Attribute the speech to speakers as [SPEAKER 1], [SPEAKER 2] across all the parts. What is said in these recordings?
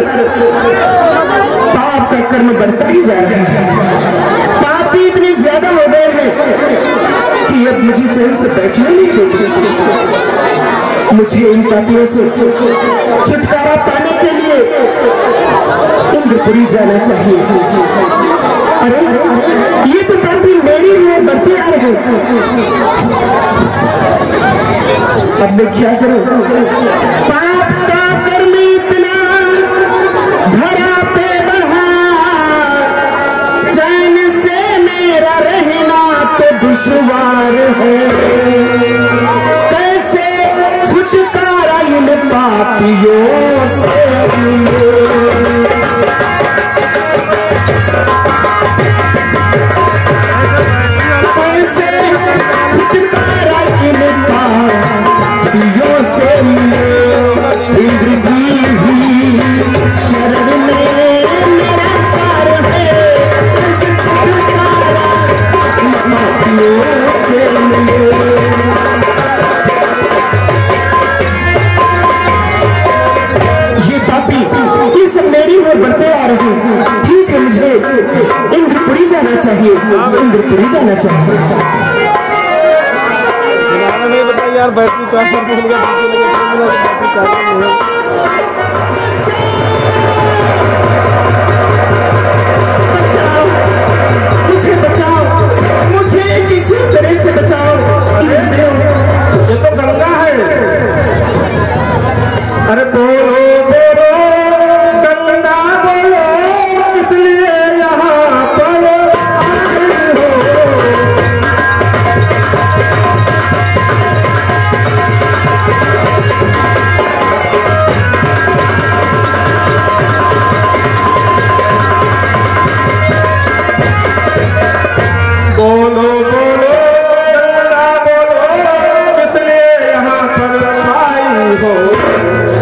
[SPEAKER 1] पर पाप का कर्म बढ़ता ही जा रहा है। पाप भी इतने ज्यादा हो गए हैं कि अब मुझे चैन से बैठने नहीं देते। मुझे इन पापियों से छुटकारा पाने के लिए इंद्रपुरी जाना चाहिए। अरे ये तो पापी मेरी है, बढ़ते आ रहे। अब मैं क्या करूं? पाप का कर्म इतना धरा पे बढ़ा, चैन से मेरा रहना तो दुश्वार है। कैसे छुटकारा इन पापियों से? बढ़ते आ रहे हैं। ठीक है, मुझे इंद्रपुरी जाना चाहिए, इंद्रपुरी जाना चाहिए।
[SPEAKER 2] यार बैटरी चार्जर भूल गया।
[SPEAKER 1] बचाओ, मुझे बचाओ, मुझे किसी तरह से बचाओ।
[SPEAKER 2] ये तो गंगा है। अरे बोलो बोलो गंगा बोलो, इसलिए यहाँ पर हो। बोलो बोलो गंगा बोलो, इसलिए यहाँ पर आई हो।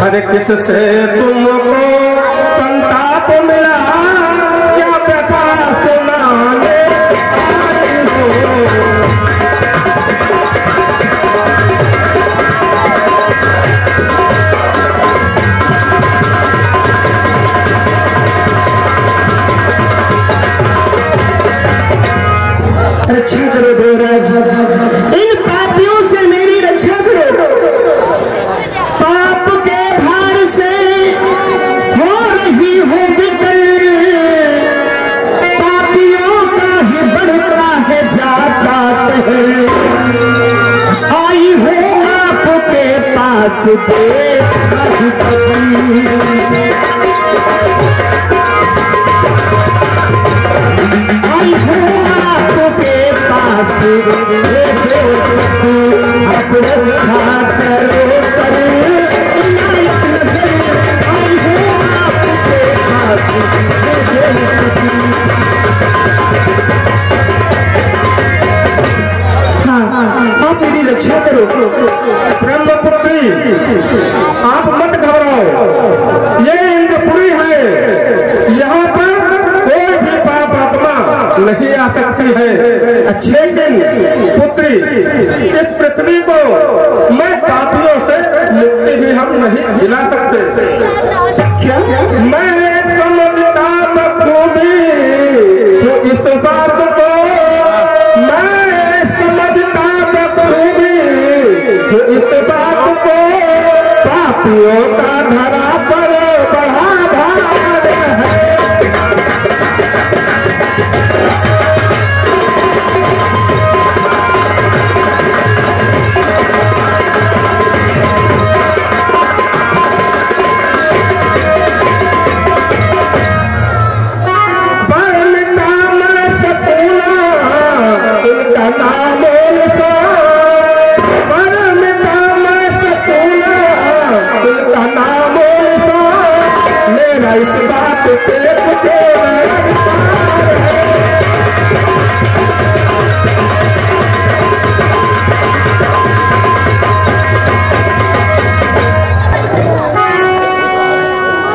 [SPEAKER 2] अरे किससे तुमको संताप मिला, क्या व्यथा सुनाने आई हो।
[SPEAKER 1] रक्षा करो देवराज, इन पापियों से मेरी रक्षा करो। पाप के भार से हो रही हो विकल, पापियों का ही बढ़ता है जाता कहर। आई हो आपके पास आई हो आपके पास, आप रक्षा करो पर इनायत नजर। आई हो आपके पास, हाँ आप मेरी रक्षा करो।
[SPEAKER 2] ब्रह्मपुत्री, आप मत घबराओ, ये इंद्रपुरी है। यहाँ पर कोई भी पाप आत्मा नहीं आ सकती है। लेकिन पुत्री, इस पृथ्वी को मैं पापियों से मुक्ति भी हम नहीं दिला सकते।
[SPEAKER 1] क्या?
[SPEAKER 2] मैं समझता बखूबी तो इस बात को, मैं समझता बखूबी तो इस बात को, पापियों का धरा पर बढ़ा भार है। इस बात पे मुझे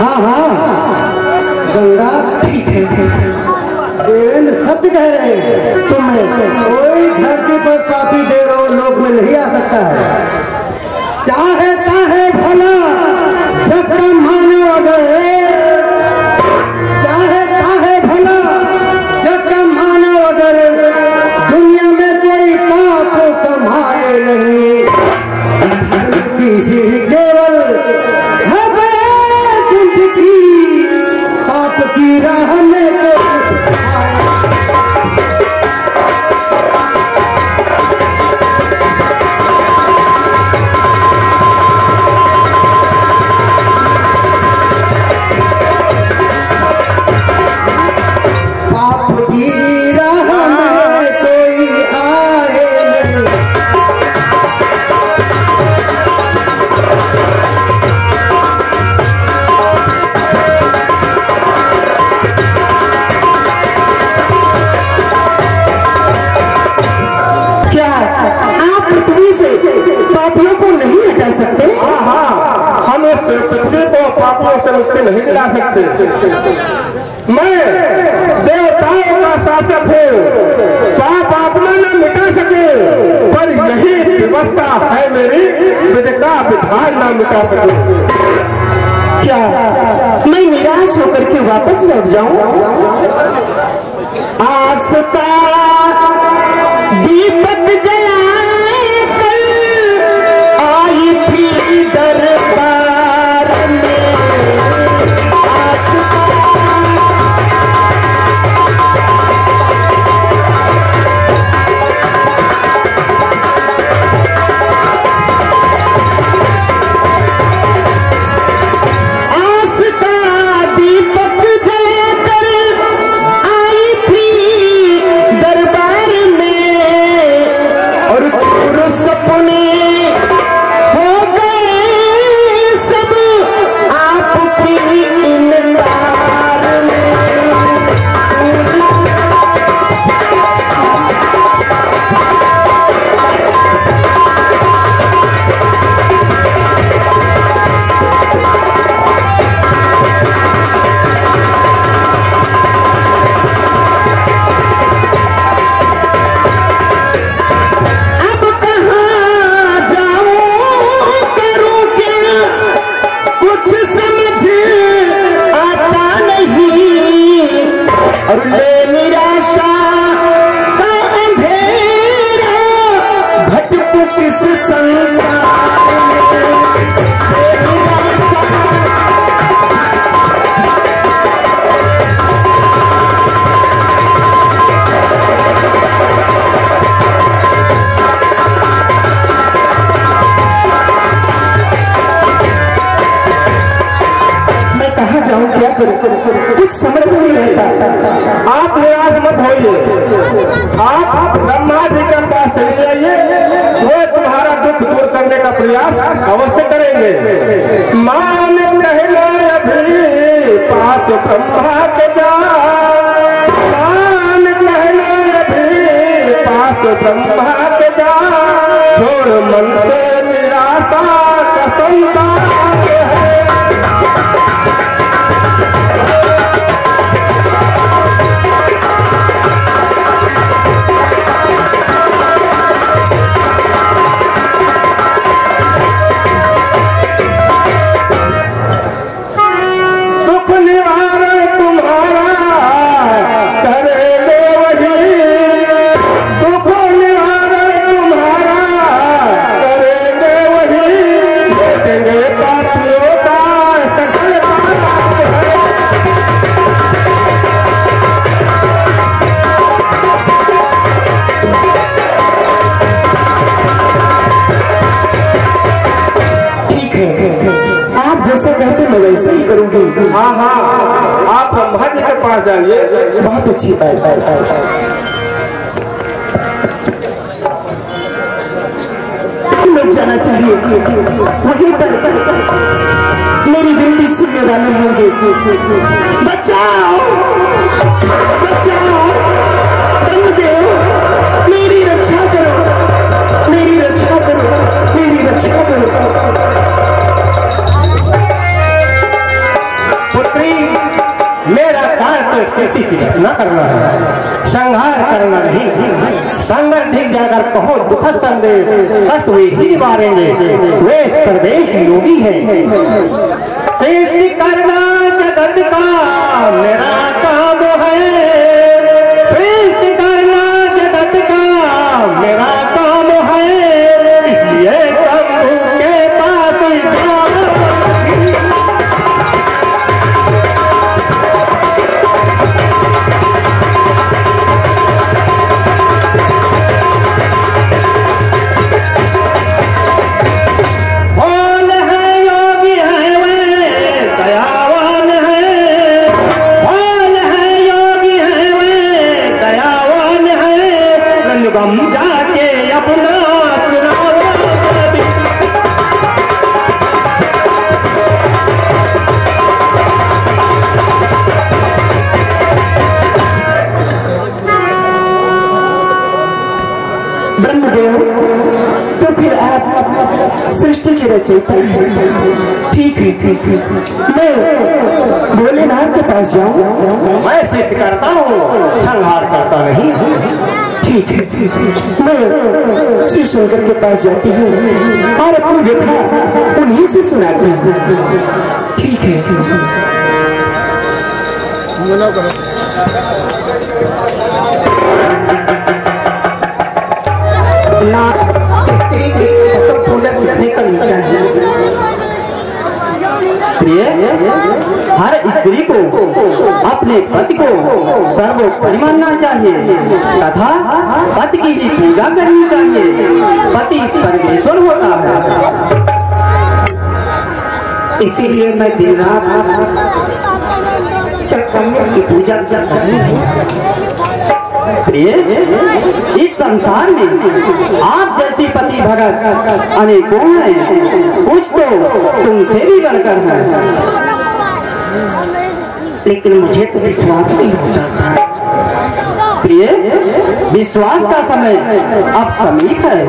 [SPEAKER 3] हाँ हाँ गंगा ठीक है, देवेंद्र सत्य कह रहे हैं। तुम्हें कोई धरती पर पापी देवों लोक में नहीं आ सकता है। चाहे ताहे भला जब तक मानव अगर
[SPEAKER 1] सकते?
[SPEAKER 2] हाँ हाँ, हम इस पृथ्वी को पापों से मुक्ति नहीं दिला सकते। मैं देवताओं का शासक हूँ, पाप आत्मा न मिटा सके, पर यही व्यवस्था है मेरी, विधि का विधान न मिटा सके।
[SPEAKER 1] क्या मैं निराश होकर के वापस लौट जाऊं? आस का दीपक जलाकर आई थी दरबार में, आस का दीपक जलाकर आई थी दरबार में, और चोर सपने हो गए सब आपकी इनकार में। और ले निराशा का अंधेरा, भटकू किस संसार में, ले निराशा। मैं कहाँ जाऊँ, क्या करूँ, कुछ समझ में नहीं रहता।
[SPEAKER 2] आप निराश मत होइए, आप ब्रह्मा जी के पास चले जाइए, वो तुम्हारा दुख दूर करने का प्रयास अवश्य करेंगे। मान कहना अभी पास ब्रह्मा के जा, मान कहना अभी पास ब्रह्मा के जा, छोड़ मन से निराशा का संताप है।
[SPEAKER 1] जैसा कहते मैं वैसे ही करूंगी।
[SPEAKER 2] हाँ हाँ, आप ब्रह्मा जी के पास जाइए।
[SPEAKER 1] बहुत अच्छी बात। मैं जाना चाहिए, वहीं पर मेरी विनती सुनने वाले होंगे। बचाओ बचाओ, ब्रह्मदेव मेरी रक्षा करो, मेरी रक्षा करो, मेरी रक्षा करो।
[SPEAKER 2] मेरा कार्य तो सृष्टि की रचना करना है, संहार करना नहीं। संगठित जाकर कहो दुख संदेश, कष्ट वे ही निवारेंगे, वे सर्वेश योगी है। सृष्टि करना जगत का मेरा काम है, सृष्टि करना जगत का मेरा काम है, इसलिए प्रभु के पास जाओ। गम जाके अपना
[SPEAKER 1] ब्रह्मदेव तो फिर आप सृष्टि के रचयिता हैं। ठीक है, मैं भोलेनाथ के पास जाऊं?
[SPEAKER 2] मैं सृष्टि करता हूँ, संहार करता नहीं।
[SPEAKER 1] ठीक है, मैं शिव शंकर के पास जाती हूँ और अपनी व्यथा उन्हीं से सुनाती हूँ। ठीक है।
[SPEAKER 3] ना स्त्री की तो पूजा करने का नहीं चाहिए।
[SPEAKER 4] प्रिय, हर स्त्री को अपने पति को सर्वोपरि मानना चाहिए तथा पति की ही पूजा करनी चाहिए। पति परमेश्वर होता है।
[SPEAKER 3] इसीलिए मैं दिन रात कन्या की पूजा करती हूँ।
[SPEAKER 4] प्रिय, इस संसार में आप जैसी पति भगत अनेकों हैं, कुछ तो तुमसे भी बढ़कर हैं।
[SPEAKER 3] लेकिन मुझे तो विश्वास नहीं होता।
[SPEAKER 4] प्रिय, विश्वास का समय अब समीप है।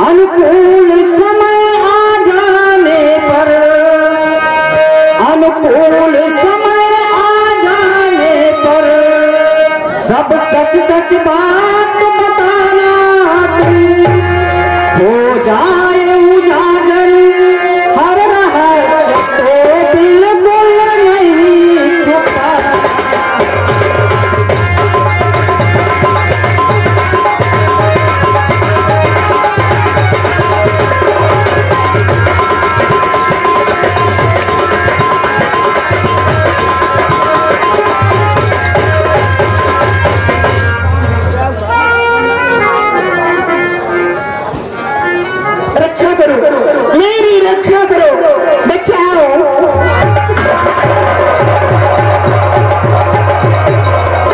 [SPEAKER 4] अनुकूल समय आ जाने पर, अनुकूल समय आ जाने पर सब सच सच बात बताना, हो जाए उजागर हर रहस्य तो बिल्कुल नहीं छुपा।
[SPEAKER 1] रक्षा करो, मेरी रक्षा करो, बचाओ।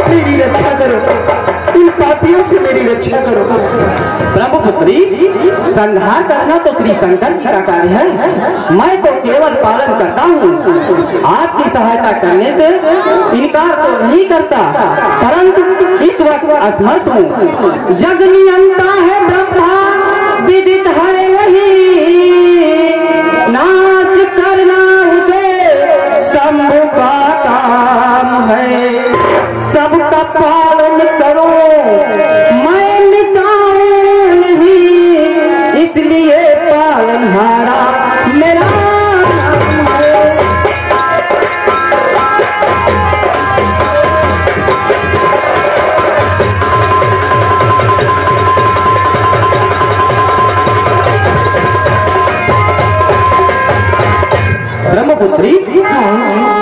[SPEAKER 1] मेरी रक्षा करो, इन पापियों से मेरी रक्षा करो।
[SPEAKER 4] ब्रह्मपुत्री, संहार करना तो श्री शंकर जी का कार्य है। मैं तो केवल पालन करता हूँ। आपकी सहायता करने से इनकार तो नहीं करता, परंतु इस वक्त असमर्थ हूँ। जग नियंता है ब्रह्मा, विदित है वही, नाश करना उसे शंभु का काम है। सबका पालन करो, मैं मिटाऊं नहीं, इसलिए पालनहारा मेरा नाम है। ब्रह्मपुत्री,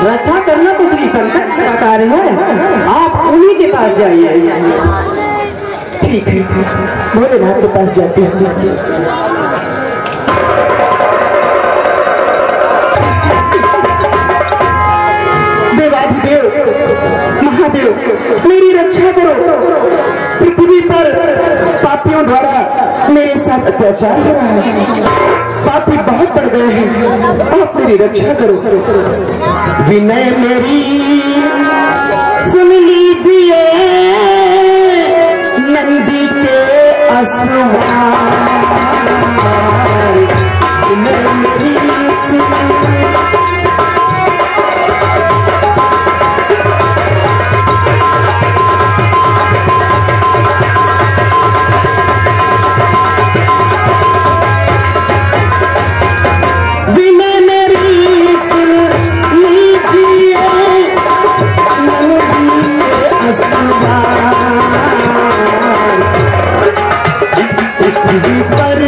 [SPEAKER 4] रक्षा करना तो श्री शंकर जी का कार्य है। आप उन्हीं के पास जाइए।
[SPEAKER 1] ठीक है, भोलेनाथ के पास जाती हूँ। देवाधिदेव महादेव, मेरी रक्षा करो। पृथ्वी पर पापियों द्वारा मेरे साथ अत्याचार हो रहा है। पापी बहुत बढ़ गए हैं, आप मेरी रक्षा करो। विनय मेरी सुन लीजिए, नंदी के असवार। विनय मेरी सुन, विनय मेरी सुन लीजिए, नंदी के असवार। पृथ्वी पर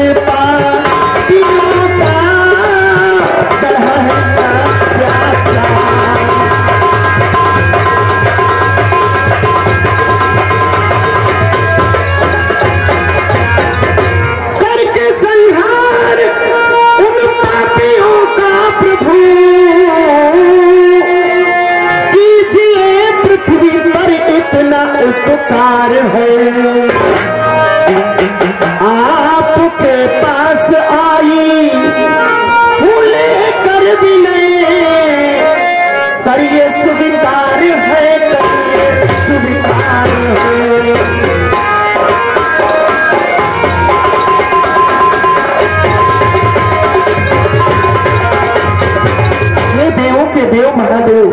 [SPEAKER 1] करो,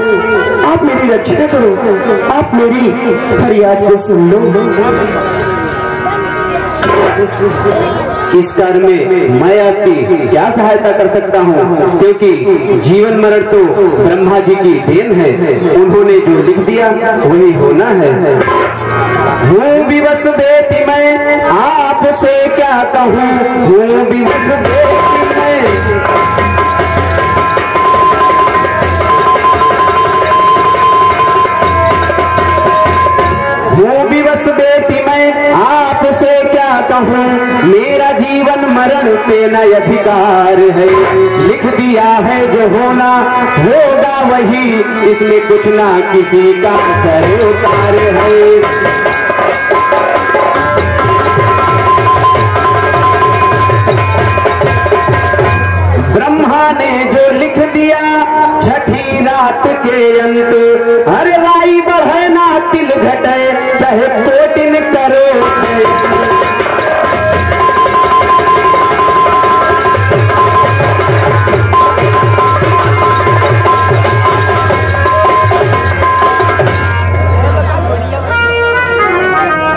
[SPEAKER 1] आप मेरी रक्षा करो, आप मेरी फरियाद को सुन लो।
[SPEAKER 4] इस कार्य में मैं आपकी क्या सहायता कर सकता हूँ, क्योंकि जीवन मरण तो ब्रह्मा जी की देन है, उन्होंने जो लिख दिया वही होना है। हूँ विवश बेटी मैं आपसे क्या कहूँ, हूँ विवश बेटी मैं, हूँ विवश बेटी मैं आपसे क्या कहूँ, मेरा जीवन मरण पे न अधिकार है, लिख दिया है जो होना होगा वही, इसमें कुछ ना किसी का सरोकार है। ब्रह्मा ने जो लिख दिया छठी रात के अंत, अरे राई बढ़े ना तिल घटे चाहे कोटिन करो।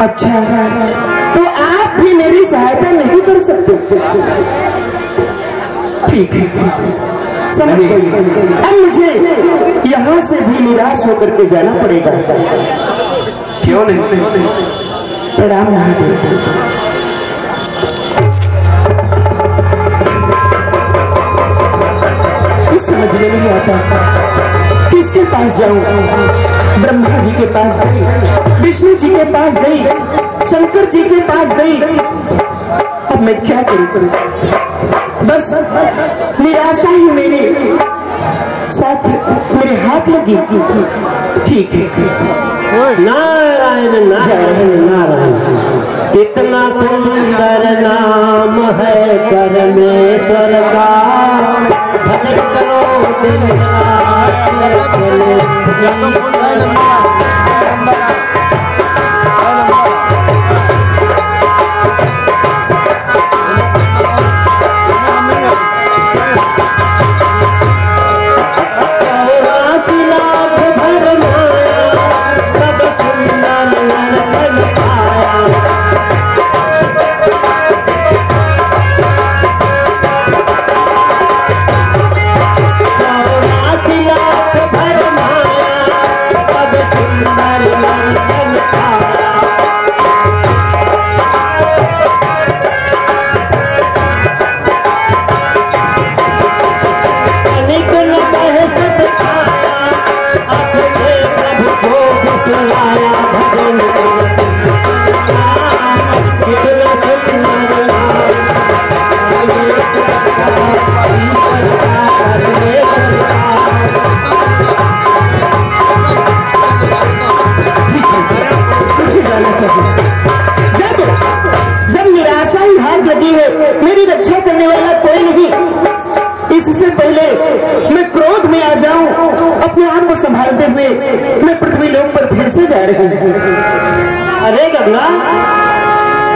[SPEAKER 1] अच्छा, तो आप भी मेरी सहायता नहीं कर सकते? ठीक है, समझ गई। अब मुझे यहाँ से भी निराश होकर के जाना पड़ेगा।
[SPEAKER 4] क्यों नहीं?
[SPEAKER 1] प्रणाम महादेव। कुछ समझ में नहीं आता किसके पास जाऊं। ब्रह्मा जी के पास गई, विष्णु जी के पास गई, शंकर जी के पास गई, अब मैं क्या करूं? बस निराशा ही मेरे साथ मेरे हाथ लगी। ठीक है,
[SPEAKER 5] नारायण नारायण नारायण, कितना सुंदर नाम है परमेश्वर का, भजन करो दिन रात
[SPEAKER 1] जब निराशा ही हाथ लगी है, मेरी रक्षा करने वाला कोई नहीं, इससे पहले मैं क्रोध में आ जाऊं, अपने आप को संभालते हुए मैं पृथ्वी लोक पर फिर से जा रही हूं।
[SPEAKER 5] अरे गंगा,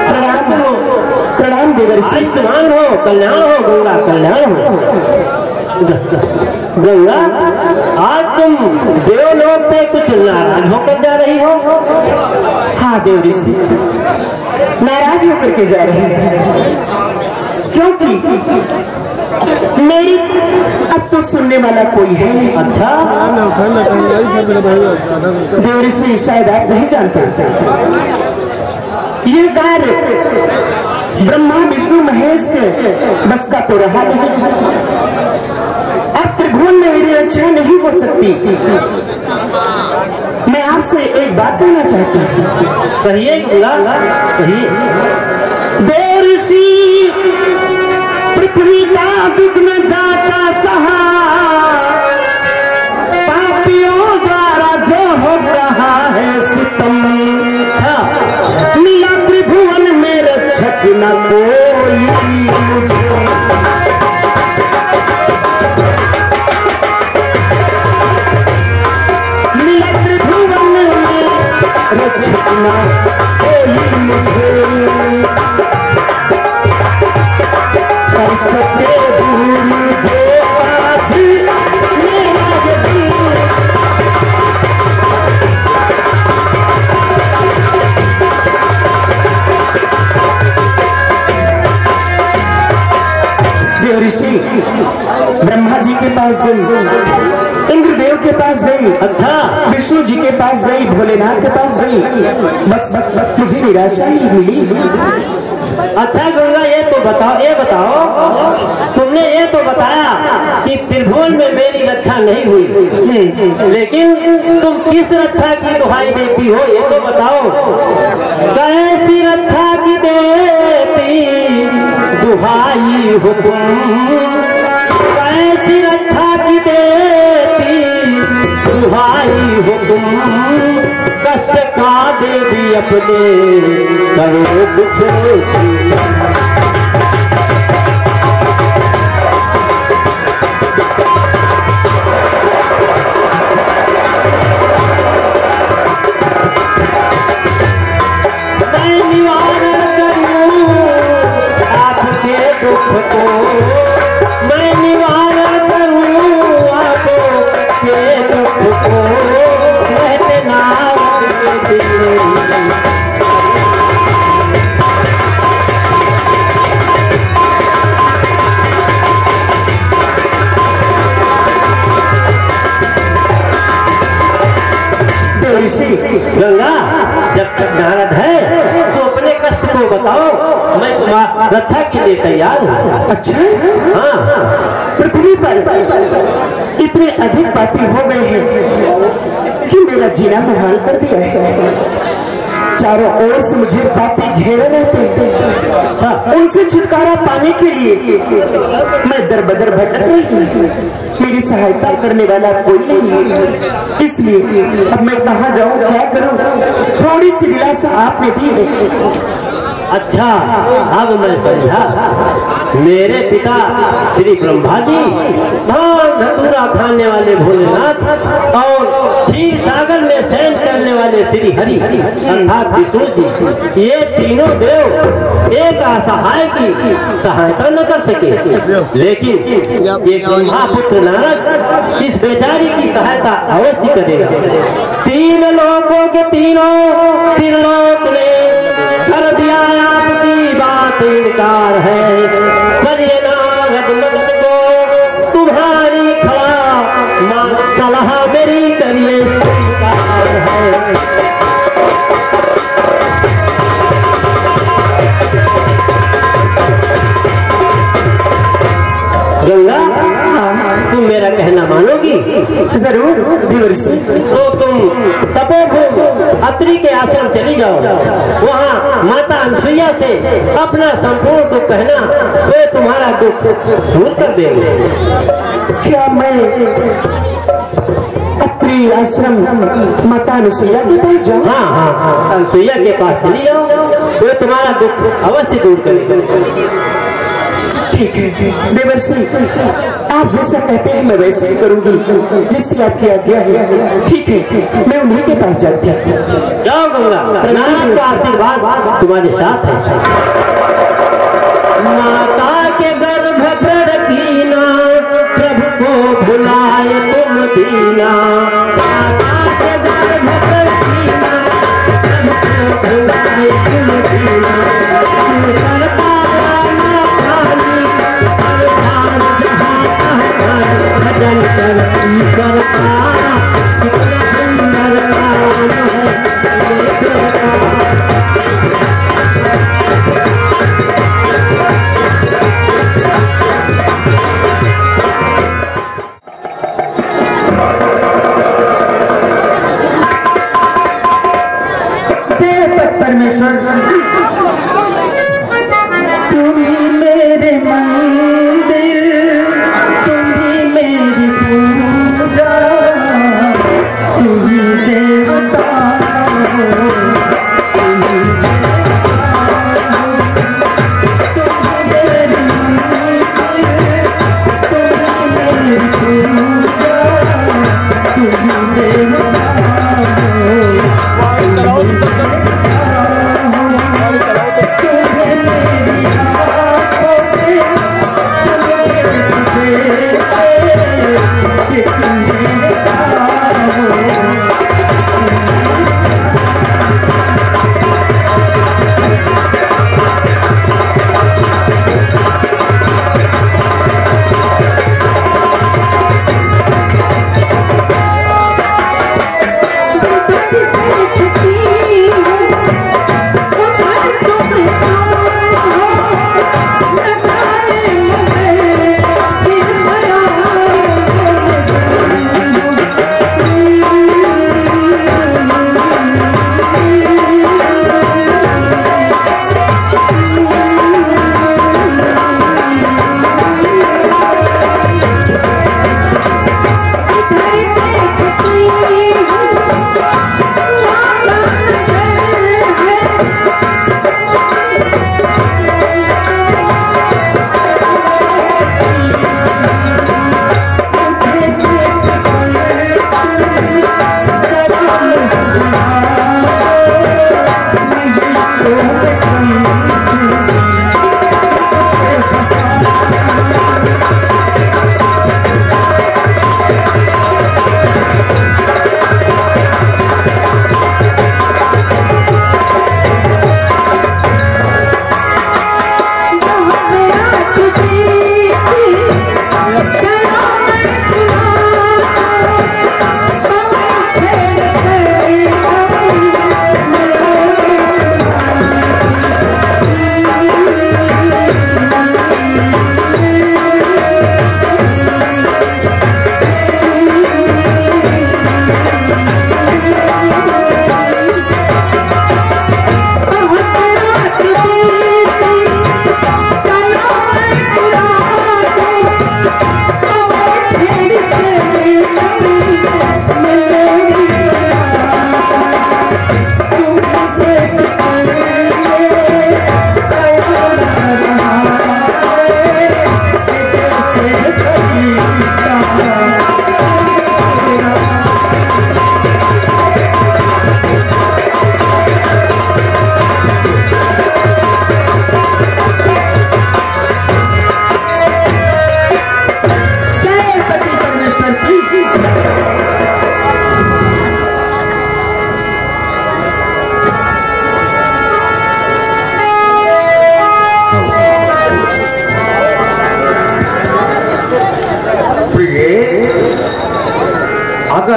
[SPEAKER 1] प्रणाम हो, प्रणाम देवर्षि।
[SPEAKER 5] आयुष्मान हो, कल्याण हो गंगा, कल्याण हो। गंगा, आज तुम देवलोक से कुछ नाराज होकर जा रही हो?
[SPEAKER 1] हाँ देव ऋषि, नाराज होकर के जा रही हूं, क्योंकि मेरी अब तो सुनने वाला कोई है नहीं।
[SPEAKER 5] अच्छा,
[SPEAKER 1] देव ऋषि, शायद आप नहीं जानते, ये कार्य ब्रह्मा विष्णु महेश के बस का तो रहा नहीं। अब त्रिभुवन में मेरी रक्षा नहीं हो सकती। मैं आपसे एक बात कहना चाहती हूँ।
[SPEAKER 5] कहिए गंगा, कहिए।
[SPEAKER 1] देव ऋषि, पृथ्वी का दुख न जाता सहा, पापियों द्वारा जो हो रहा है सितम, मिला त्रिभुवन में रक्षक न कोई मुझे। मिला त्रिभुवन में रक्षक न कोई मुझे, कर सके दूर जो आज मेरा ये दिल ऋषि ब्रह्मा जी के पास गई, इंद्रदेव के पास गई,
[SPEAKER 5] अच्छा
[SPEAKER 1] विष्णु जी के पास गई, भोलेनाथ के पास गई, बस मुझे निराशा ही मिली।
[SPEAKER 5] अच्छा गंगा, ये बताओ तुमने ये तो बताया कि त्रिभुवन में मेरी रक्षा नहीं हुई, लेकिन तुम किस रक्षा की दुहाई देती हो ये तो बताओ। कैसी रक्षा की देती दुहाई हो तुम, कैसी रक्षा की देती दुहाई हो तुम, कष्ट का देवी अपने करो कुछ मैं निवारण करूं आपके दुख को, मैं निवारण करूं आपके दुख को, रहते नाम के दिल। गंगा, जब तक नारद है तो अपने कष्ट को बताओ, मैं तुम्हारी रक्षा के लिए तैयार हूँ।
[SPEAKER 1] अच्छा,
[SPEAKER 5] हाँ,
[SPEAKER 1] पृथ्वी पर इतने अधिक पापी हो गए हैं कि मेरा जीना मुहाल कर दिया है। चारों ओर से मुझे पापी घेरे रहते हैं, उनसे छुटकारा पाने के लिए मैं दर बदर भटक रही हूँ। मेरी सहायता करने वाला कोई नहीं, इसलिए अब मैं कहाँ जाऊँ, क्या करूँ? थोड़ी सी दिलासा आपने दी है।
[SPEAKER 5] अच्छा, अब मैं समझा। मेरे पिता श्री ब्रह्मा जी, भांग धतूरा खाने वाले भोलेनाथ और क्षीर सागर में शयन करने वाले श्री हरि अर्थात विष्णु जी, ये तीनों देव एक असहाय की सहायता न कर सके, लेकिन ये ब्रह्मा पुत्र नारद इस बेचारी की सहायता अवश्य करेगा। तीन लोगों के तीनों त्रिलोक ने कर दिया आपकी बात इनकार है, पर ये नारद मगध को तुम्हारी खड़ा सलाह मेरी करिए स्वीकार है। गंगा, तुम मेरा कहना मानोगी?
[SPEAKER 1] जरूर देवर्षि।
[SPEAKER 5] तो तुम तपोभूमि अत्रि के आश्रम चली जाओ, वहाँ माता अनसुईया से अपना संपूर्ण दुख कहना, वे तुम्हारा दुख दूर कर देंगे।
[SPEAKER 1] क्या मैं अत्रि आश्रम माता अनसुईया के पास जाऊँ?
[SPEAKER 5] हाँ, अनसुईया के पास चली जाओ, वे तुम्हारा दुख अवश्य दूर करेंगे।
[SPEAKER 1] ठीक है देवर्षि, आप जैसा कहते हैं मैं वैसे ही करूंगी, जिससे आपकी आज्ञा है। ठीक है, मैं उन्हीं के पास जाती हूँ।
[SPEAKER 5] जाओ गंगा, नारद का आशीर्वाद तुम्हारे साथ है। माता के गर्भ प्रड़कीना, प्रभु को भुलाए तुम दीना। माता के गर्भ प्रड़कीना, प्रभु को भुलाए तुम दीना। भजन कर ईश्वर का, कितना सुंदर काम है ईश्वर का।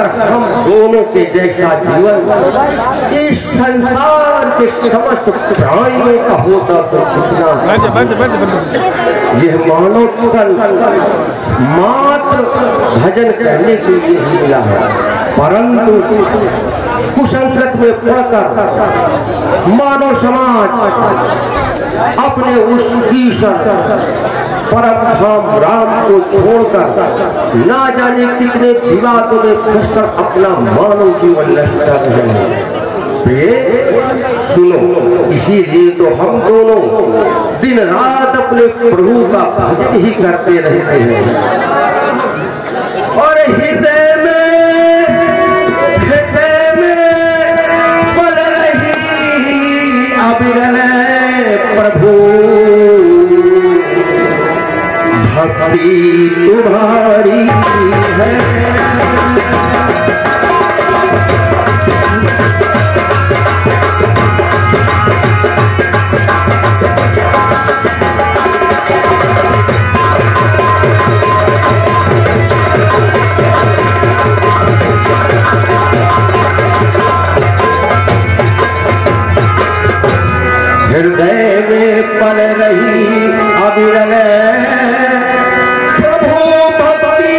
[SPEAKER 2] अगर हम दोनों के जैसा जीवन इस संसार के समस्त प्राणियों का होता तो कितना यह मानव तन मात्र भजन करने के लिए ही मिला है, परंतु कुसंगत में पड़कर मानव समाज अपने उस ईश्वर परम धाम राम को छोड़कर ना जाने कितने जीवातों में फंसकर अपना मानव जीवन नष्ट कर रहे हैं। सुनो, इसीलिए तो हम दोनों दिन रात अपने प्रभु का भजन ही करते रहते हैं। और हृदय में पल रही अविरल प्रभु भक्ति तुम्हारी है। हृदय में पल रही अविरल प्रभु भक्ति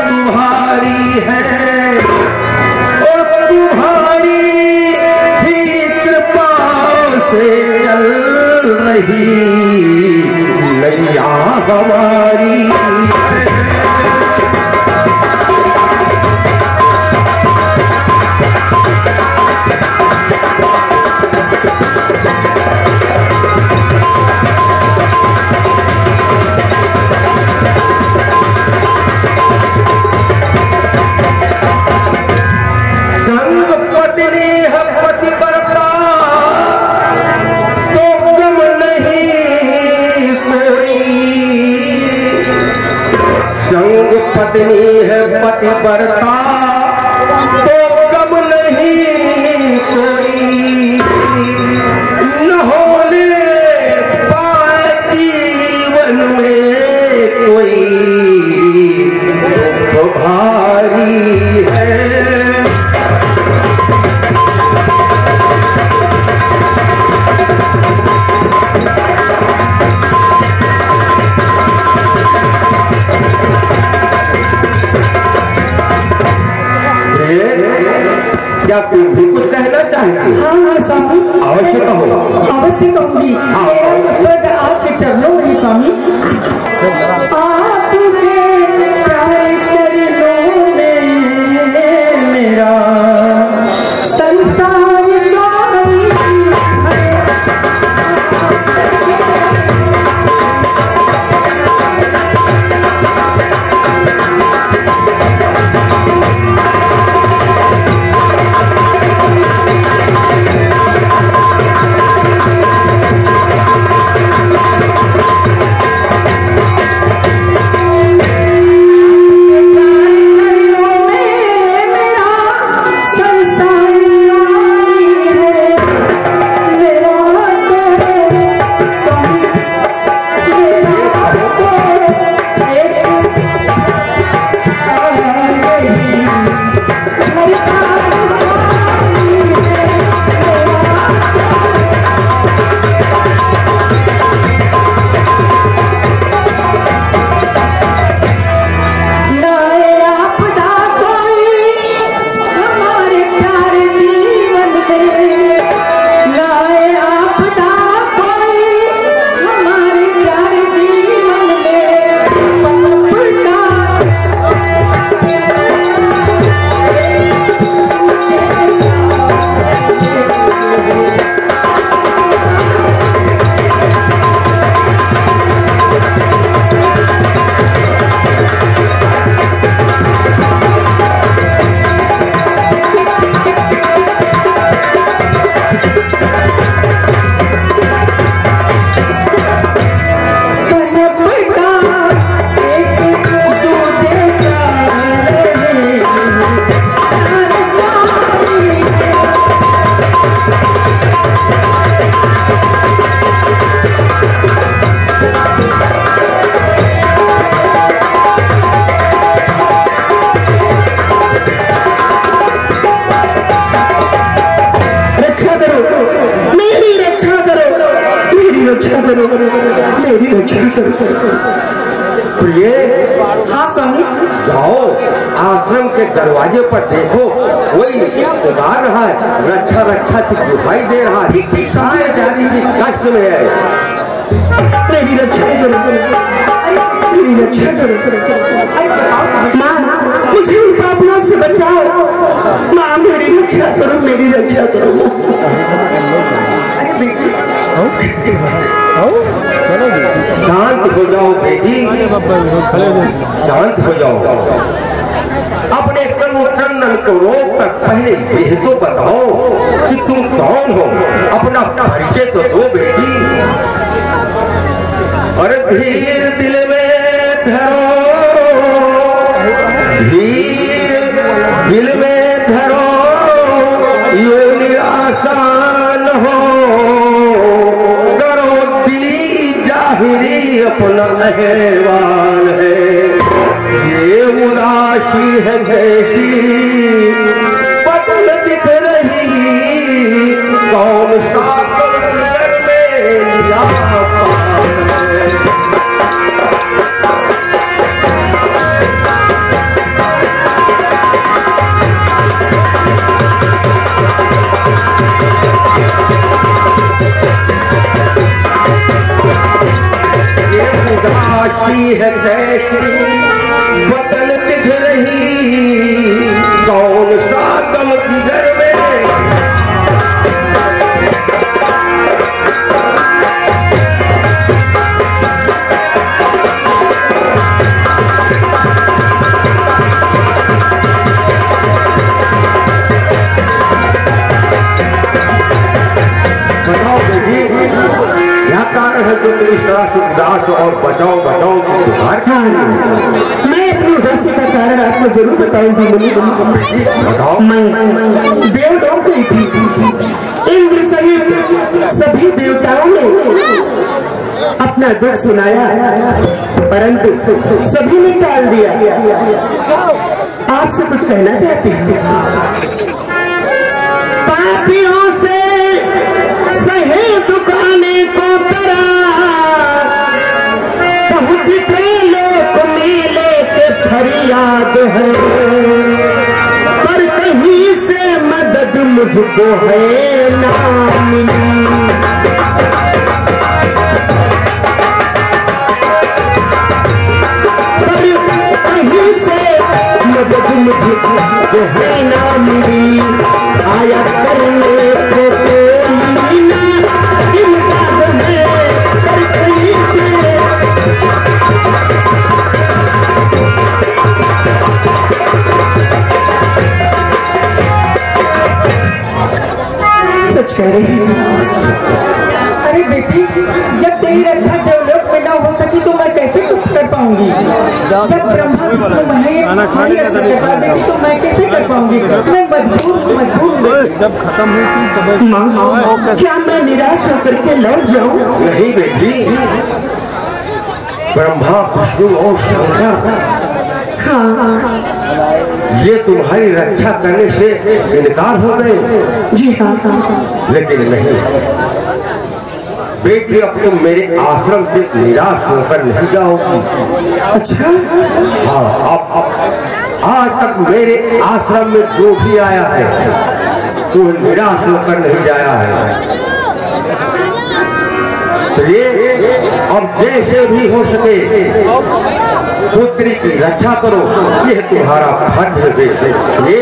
[SPEAKER 2] तुम्हारी है, और तुम्हारी ही कृपा से चल रही नैया हमारी है। पत्नी है पतिव्रता तो कम नहीं कोई, न होने पाए जीवन में कोई तो भारी है। क्या तुम भी कुछ कहना चाहेंगे?
[SPEAKER 1] हाँ स्वामी,
[SPEAKER 2] अवश्य कहो।
[SPEAKER 1] अवश्य कहूंगी। मेरा तो स्वर्ग आपके चरणों में ही स्वामी। आपके प्यारे चरणों में मेरा संसार स्वामी है। रक्षा करो, मेरी रक्षा करो।
[SPEAKER 3] प्रिय,
[SPEAKER 1] हाँ स्वामी।
[SPEAKER 3] जाओ आश्रम के दरवाजे पर देखो, कोई पुकार रहा है, रक्षा रक्षा की दुहाई दे रहा है, शायद किसी कष्ट में है।
[SPEAKER 1] मेरी रक्षा करो, मेरी रक्षा करो। माँ, मुझे उन पापियों से बचाओ। माँ, मेरी रक्षा करो, मेरी रक्षा करो।
[SPEAKER 3] शांत हो जाओ बेटी, शांत हो जाओ। अपने कर्म खंडन को रोक कर पहले यह तो बताओ कि तुम कौन हो, अपना परिचय तो दो बेटी। अरे धीर दिल में धरो, धीर दिल में धरो, यो निराशा न हो, करो दिली जाहिरी अपना अहवाल है। ये उदासी है कैसी बदल दिख रही, कौन सा नजर में लिया है कैसी बदल दिख रही, कौन सा गम किधर में। बताओ बेटी, क्या कारण है जो तुम इस तरह से उदास और बचाओ बचाओ की गुहार कर रही हो?
[SPEAKER 1] मैं अपनी उदासी का कारण आपको जरूर बताऊंगी मुनि।
[SPEAKER 3] बताओ।
[SPEAKER 1] मैं देवलोक गई थी। इंद्र सहित सभी देवताओं ने अपना दुख सुनाया, परंतु सभी ने टाल दिया। आपसे कुछ कहना चाहती हूँ। पापियों से सहे दुखाने को तरा, पहुंच लोक मेले के फरियाद है, पर कहीं से मदद मुझको है ना मिली। पर कहीं से मदद मुझको है ना मिली। आया करने को कोई ना इम्दाद है, पर कहीं से सच कह रही हूँ।
[SPEAKER 6] अरे बेटी, जब तेरी रक्षा देवलोक में ना हो सकी तो मैं कैसे कर पाऊंगी? जब ब्रह्मा विष्णु महेश नहीं रक्षा कर पाए बेटी, तो मैं कैसे कर पाऊंगी? मैं मजबूर
[SPEAKER 2] जब खत्म हुई थी तब
[SPEAKER 1] माँ, क्या मैं निराश होकर के लौट जाऊं?
[SPEAKER 3] नहीं बेटी, ब्रह्मा विष्णु और शंकर ये तुम्हारी रक्षा करने से इनकार हो गए।
[SPEAKER 1] जी हाँ।
[SPEAKER 3] लेकिन नहीं बेटी, अब तुम मेरे आश्रम से निराश होकर नहीं जाओगी।
[SPEAKER 1] अच्छा।
[SPEAKER 3] हाँ, अब आज तक मेरे आश्रम में जो भी आया है वो निराश होकर नहीं जाया है। तो ये अब जैसे भी हो सके पुत्री की रक्षा करो, यह तुम्हारा फर्ज है बेटे। ये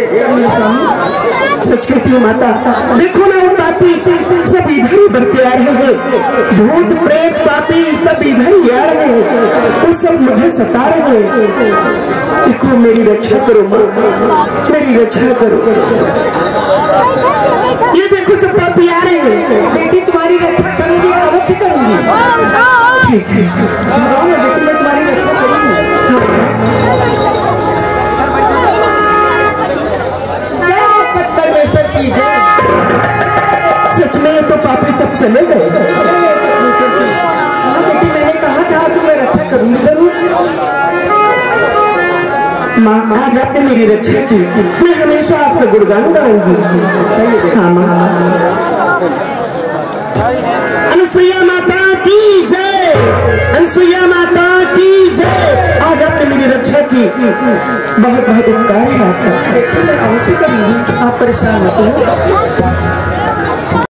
[SPEAKER 1] सच कहती हूँ माता, देखो ना वो पापी सब इधर ही बढ़ते आ रहे हैं। भूत प्रेत पापी सब इधर ही आ रहे हैं, वो सब मुझे सता रहे हैं। देखो मेरी रक्षा करो माँ, मेरी रक्षा करो। ये देखो सब पापी आ रहे हैं।
[SPEAKER 6] बेटी, तुम्हारी रक्षा करूंगी, अवश्य करूंगी।
[SPEAKER 1] ठीक है
[SPEAKER 6] बेटी, मैं तुम्हारी रक्षा करूंगी। जय पत परमेश्वर की जय।
[SPEAKER 1] सच में ये तो पापी सब चले गए।
[SPEAKER 6] हाँ बेटी, मैंने कहा था कि मैं रक्षा करूंगी जरूर।
[SPEAKER 1] माँ, आज आपने मेरी रक्षा की, मैं हमेशा आपका गुणगान गाऊंगी।
[SPEAKER 6] सही है।
[SPEAKER 1] हाँ माँ। अनसुईया माता की जय, अनसुईया माता की जय। आज आपने मेरी रक्षा की, बहुत बहुत उपकार है आपका।
[SPEAKER 6] बेटी मैं अवश्य करूंगी, आप परेशान मत हो।